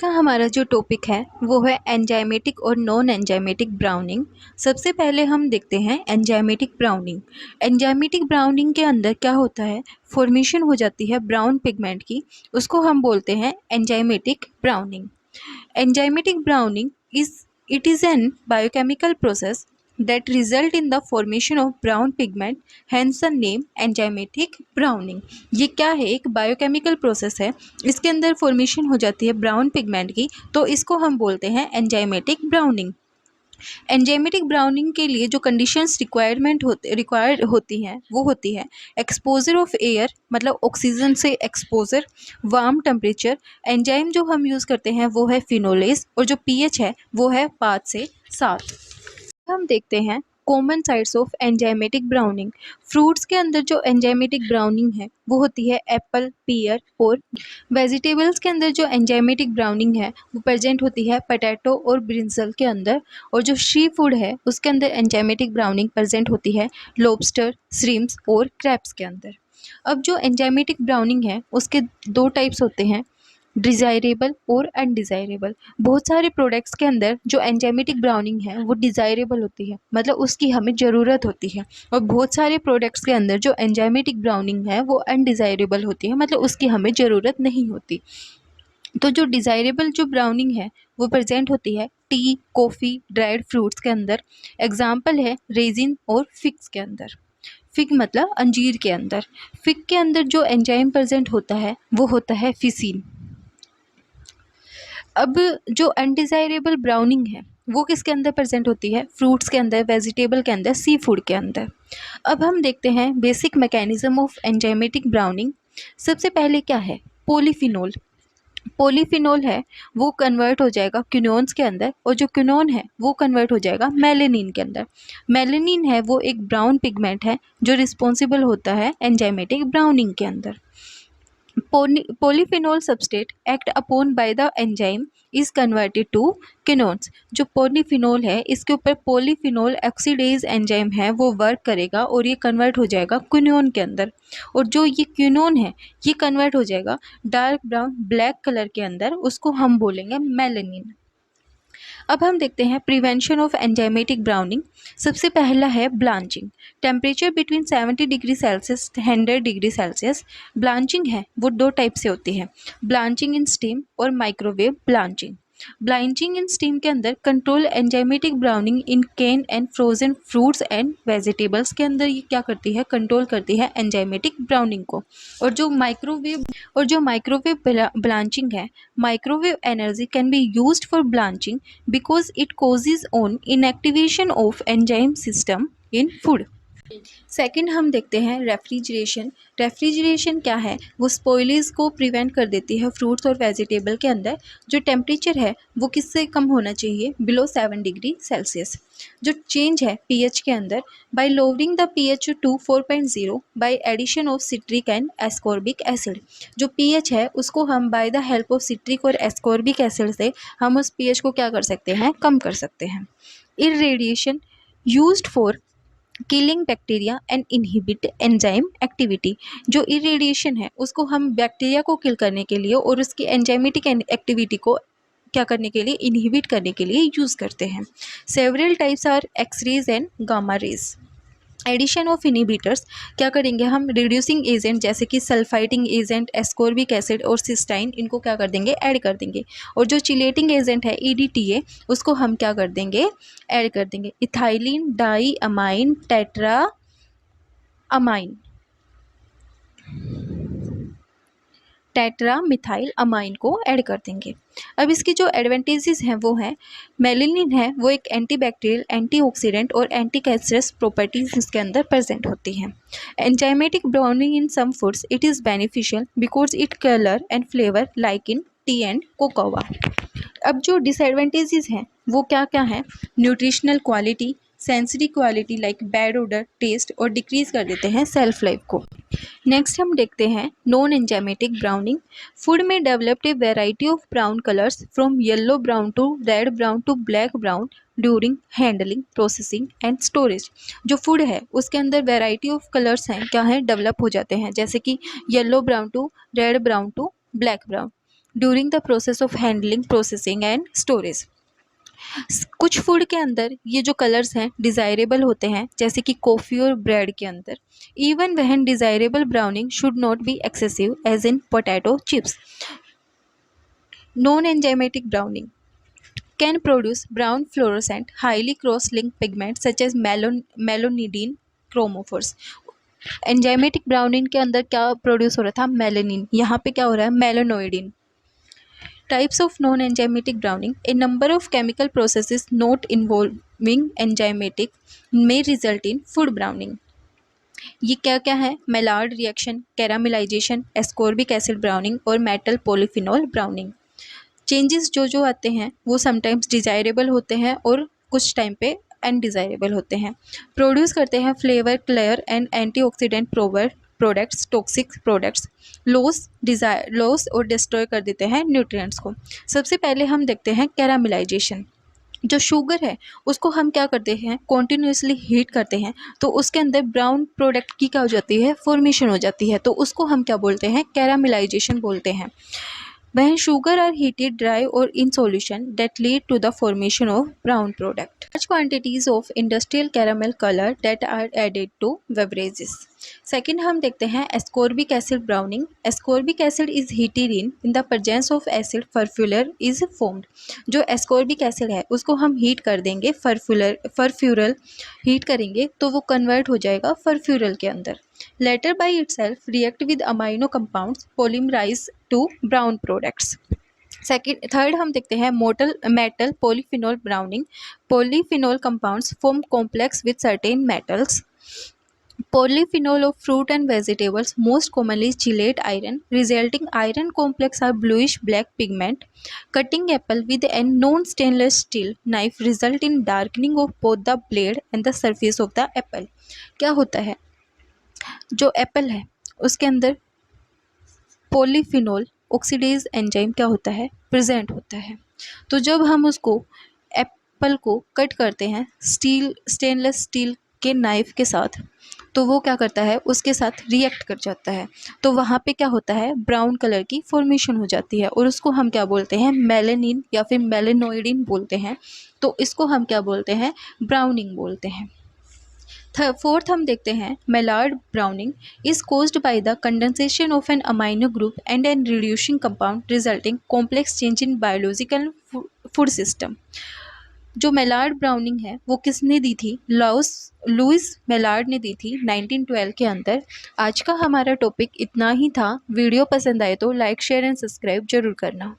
का हमारा जो टॉपिक है वो है एंजाइमेटिक और नॉन एंजाइमेटिक ब्राउनिंग। सबसे पहले हम देखते हैं एंजाइमेटिक ब्राउनिंग। एंजाइमेटिक ब्राउनिंग के अंदर क्या होता है, फॉर्मेशन हो जाती है ब्राउन पिगमेंट की, उसको हम बोलते हैं enzymatic browning. Enzymatic browning is an biochemical process that result in the formation of brown pigment, hence the name enzymatic browning। ये क्या है, एक बायोकेमिकल प्रोसेस है, इसके अंदर फॉर्मेशन हो जाती है ब्राउन पिगमेंट की, तो इसको हम बोलते हैं एंजाइमेटिक ब्राउनिंग। एंजाइमेटिक ब्राउनिंग के लिए जो कंडीशंस रिक्वायर्ड होती हैं वो होती है एक्सपोजर ऑफ एयर, मतलब ऑक्सीजन से एक्सपोजर, वार्म टेम्परेचर। एंजाइम जो हम यूज़ करते हैं वो है फिनोलेस, और जो पीएच है वो है 5 से 7। हम देखते हैं common sites of enzymatic browning. Fruits के अंदर जो एंजाइमेटिक ब्राउनिंग है वो होती है एप्पल, पीयर और वेजिटेबल्स के अंदर जो एंजाइमेटिक ब्राउनिंग है वो प्रेजेंट होती है पोटैटो और ब्रिंजल के अंदर। और जो सी फूड है उसके अंदर एंजाइमेटिक ब्राउनिंग प्रेजेंट होती है लॉबस्टर, श्रिम्प्स और क्रैब्स के अंदर। अब जो एंजाइमेटिक ब्राउनिंग है उसके दो टाइप्स होते हैं, डिज़ायरेबल और अनडिज़ायरेबल। बहुत सारे प्रोडक्ट्स के अंदर जो एंजाइमेटिक ब्राउनिंग है वो डिज़ायरेबल होती है, मतलब उसकी हमें ज़रूरत होती है, और बहुत सारे प्रोडक्ट्स के अंदर जो एंजाइमेटिक ब्राउनिंग है वो अनडिज़ायरेबल होती है, मतलब उसकी हमें ज़रूरत नहीं होती। तो जो डिज़ायरेबल जो ब्राउनिंग है वो प्रेजेंट होती है टी, कॉफ़ी, ड्राइड फ्रूट्स के अंदर। एग्जाम्पल है रेजिन और फिग्स के अंदर। फिग मतलब अंजीर के अंदर। फिग के अंदर जो एंजाइम प्रेजेंट होता है वो होता है फिसीन। अब जो अनडिज़ायरेबल ब्राउनिंग है वो किसके अंदर प्रेजेंट होती है, फ्रूट्स के अंदर, वेजिटेबल के अंदर, सी फूड के अंदर। अब हम देखते हैं basic mechanism of enzymatic browning. सबसे पहले क्या है, पॉलीफिनोल। पॉलीफिनोल है वो कन्वर्ट हो जाएगा क्विनोन्स के अंदर, और जो क्विनोन है वो कन्वर्ट हो जाएगा मेलेनिन के अंदर। मेलेनिन है वो एक ब्राउन पिगमेंट है जो रिस्पॉन्सिबल होता है एंजाइमेटिक ब्राउनिंग के अंदर। Polyphenol substrate act upon by the enzyme is converted to quinones। जो पॉलीफिनोल है इसके ऊपर पॉलीफिनोल ऑक्सीडेज एंजाइम है वो वर्क करेगा और ये कन्वर्ट हो जाएगा क्विनोन के अंदर, और जो ये क्विनोन है ये कन्वर्ट हो जाएगा डार्क ब्राउन ब्लैक कलर के अंदर, उसको हम बोलेंगे मेलेनिन। अब हम देखते हैं प्रिवेंशन ऑफ एंजाइमेटिक ब्राउनिंग। सबसे पहला है blanching. Temperature between 70 degree Celsius 100 degree Celsius. Blanching है वो दो टाइप से होती है, ब्लांचिंग इन स्टीम और microwave blanching. Blanching in steam के अंदर control enzymatic browning in can and frozen fruits and vegetables के अंदर ये क्या करती है, कंट्रोल करती है एंजाइमेटिक ब्राउनिंग को। और जो माइक्रोवेव ब्लांचिंग है, microwave energy can be used for blanching because it causes on inactivation of enzyme system in food। Second हम देखते हैं रेफ्रिजरेशन। रेफ्रिजरेशन क्या है, वो स्पॉइलेज को प्रिवेंट कर देती है फ्रूट्स और वेजिटेबल के अंदर। जो टेम्परेचर है वो किससे कम होना चाहिए, बिलो 7 डिग्री सेल्सियस। जो चेंज है पीएच के अंदर, by lowering the pH to 4.0 by addition of citric and ascorbic acid. जो पीएच है उसको हम by the help of citric और एस्कॉर्बिक एसिड से हम उस पीएच को क्या कर सकते हैं, कम कर सकते हैं। Irradiation used for killing bacteria and inhibit enzyme activity. जो इरेडिएशन है उसको हम बैक्टीरिया को किल करने के लिए और उसकी एंजाइमेटिक एक्टिविटी को क्या करने के लिए, इनहिबिट करने के लिए यूज़ करते हैं। Several types are x-rays and gamma rays. Addition of inhibitors क्या करेंगे हम, रिड्यूसिंग एजेंट जैसे कि सल्फाइटिंग एजेंट, एस्कॉर्बिक एसिड और सिस्टाइन, इनको क्या कर देंगे, ऐड कर देंगे। और जो चिलेटिंग एजेंट है ईडीटीए उसको हम क्या कर देंगे, ऐड कर देंगे। Ethylene diamine tetra amine, tetra methyl amine को ऐड कर देंगे। अब इसकी जो एडवांटेजेस हैं वो हैं, मेलेनिन है वो एक एंटीबैक्टीरियल, एंटीऑक्सीडेंट और एंटी कैंसरस प्रॉपर्टीज इसके अंदर प्रेजेंट होती हैं। Enzymatic browning in some foods it is beneficial because it colour and flavour like in tea and cocoa. अब जो डिसएडवांटेजेस हैं वो क्या क्या हैं, nutritional quality, sensory quality like bad odour, taste, और डिक्रीज कर देते हैं सेल्फ लाइफ को। नेक्स्ट हम देखते हैं नॉन एंजाइमेटिक ब्राउनिंग। फूड में developed a variety of brown colours from yellow brown to red brown to black brown during handling, processing and storage. जो फूड है उसके अंदर वेराइटी ऑफ कलर्स हैं क्या हैं, डेवलप हो जाते हैं, जैसे कि yellow brown to red brown to black brown during the process of handling, processing and storage. कुछ फूड के अंदर ये जो कलर्स हैं डिज़ायरेबल होते हैं, जैसे कि कॉफ़ी और ब्रेड के अंदर। Even when desirable browning should not be excessive as in potato chips. Non enzymatic browning can produce brown fluorescent highly cross-linked pigments such as melanidine chromophores। Enzymatic browning के अंदर क्या प्रोड्यूस हो रहा था? Melanin. यहाँ पे क्या हो रहा है? Melanoidin. Types of non enzymatic browning, a number of chemical processes not involving enzymatic may result in food browning. ये क्या क्या है? Maillard reaction, caramelisation, ascorbic acid browning और मेटल पॉलीफिनॉल ब्राउनिंग। चेंजेस जो आते हैं वो समटाइम्स डिज़ायरेबल होते हैं और कुछ टाइम पे अनडिज़ायरेबल होते हैं। प्रोड्यूस करते हैं flavour, colour and antioxidant products, toxic products, loss और डिस्ट्रॉय कर देते हैं न्यूट्रिएंट्स को। सबसे पहले हम देखते हैं कैरामेलाइजेशन। जो शुगर है उसको हम क्या करते हैं? कॉन्टिन्यूसली हीट करते हैं, तो उसके अंदर ब्राउन प्रोडक्ट की क्या हो जाती है? फॉर्मेशन हो जाती है, तो उसको हम क्या बोलते हैं? कैरामेलाइजेशन बोलते हैं। When sugar are heated dry or in solution, that lead to the formation of brown product. Large quantities of industrial caramel color that are added to beverages. Second हम देखते हैं ascorbic acid browning. Ascorbic acid is heated in the presence of acid furfural is formed. जो ascorbic acid है उसको हम heat कर देंगे, फरफ्यूरल heat करेंगे तो वो कन्वर्ट हो जाएगा फरफ्यूरल के अंदर। Later by itself react with amino compounds polymerize to brown products. Third हम देखते हैं metal polyphenol browning. Polyphenol compounds form complex with certain metals. Polyphenol of fruit and vegetables most commonly chelate iron, resulting iron complex are bluish black pigment. Cutting apple with a non-stainless steel knife result in darkening of both the blade and the surface of the apple. क्या होता है? जो Apple है उसके अंदर polyphenol oxidase enzyme क्या होता है? प्रेजेंट होता है। तो जब हम उसको एप्पल को कट करते हैं स्टेनलेस स्टील के नाइफ के साथ, तो वो क्या करता है? उसके साथ रिएक्ट कर जाता है, तो वहाँ पे क्या होता है? ब्राउन कलर की फॉर्मेशन हो जाती है और उसको हम क्या बोलते हैं? मेलानिन या फिर मेलानोइडिन बोलते हैं। तो इसको हम क्या बोलते हैं? ब्राउनिंग बोलते हैं। फोर्थ हम देखते हैं Maillard browning is caused by the condensation of an amino group and an reducing compound resulting complex change in biological food system. जो मेलार्ड ब्राउनिंग है वो किसने दी थी? लुइस मेलार्ड ने दी थी 1912 के अंदर। आज का हमारा टॉपिक इतना ही था। वीडियो पसंद आए तो लाइक, शेयर एंड सब्सक्राइब जरूर करना।